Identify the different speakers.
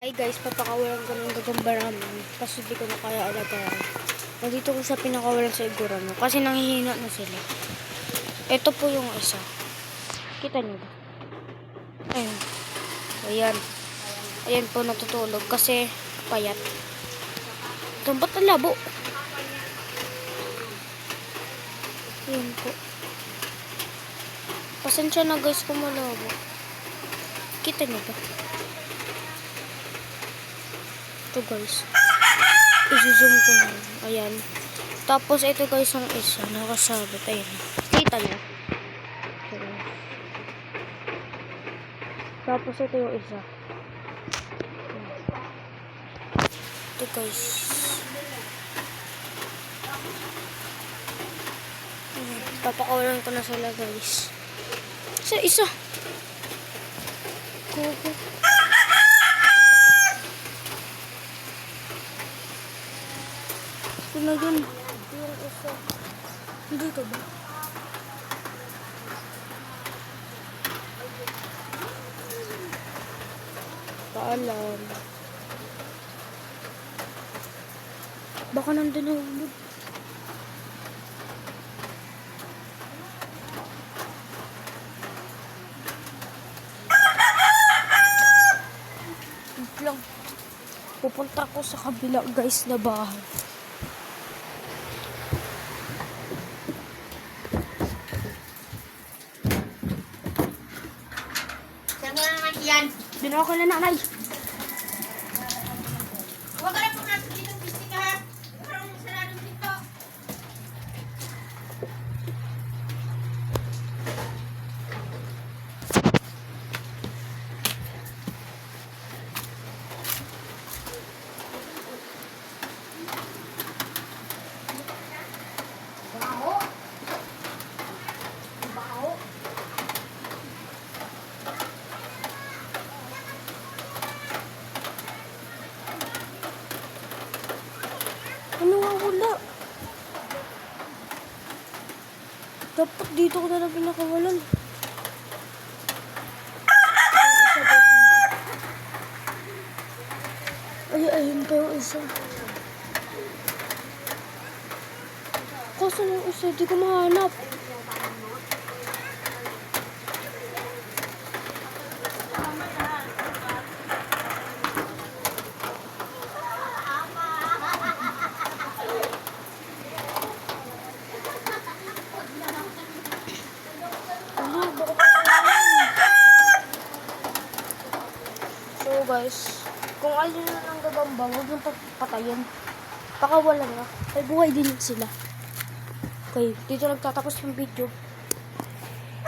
Speaker 1: Hi guys, papakawalan ko ng gagamba namin kasi di ko na kaya alagaan. Nandito ko sa pinakawalan sa Igorano kasi nanghihina na sila. Ito po yung isa. Kita niyo ba? Ayun. Ayan. Ayan po natutulog kasi payat. Ito ba't ang labo? Ayan po. Pasensya na guys kung malabo. Kita niyo ba? Ito guys. I-zoom ko na. Ayan. Tapos ito guys ang isa. Nakasabit. Ayan. Kita niyo. Tapos ito yung isa. Ito guys. Ayan. Papakawalan ko na sila guys. Isa. Kuko. Ito na yun. Yung isa. Dito ba? Paalam. Baka nandun na hulog. Wait lang. Pupunta ko sa kabila guys na bahay.
Speaker 2: Saan na naman yan?
Speaker 1: Dino ako na nanay.
Speaker 2: Huwag ka na pumasok dito, bisik ka ha. Parang saradong dito. Baho. Baho.
Speaker 1: Ano nga wala? Dapat dito ko na lang pinakawalan. Ayun pa yung isa. Kaso yung isa, di ko mahanap. So guys, kung alin na ng gagamba, huwag yung patayin. Pakawalan na. Ay buhay din sila. Okay, dito nagtatapos yung video.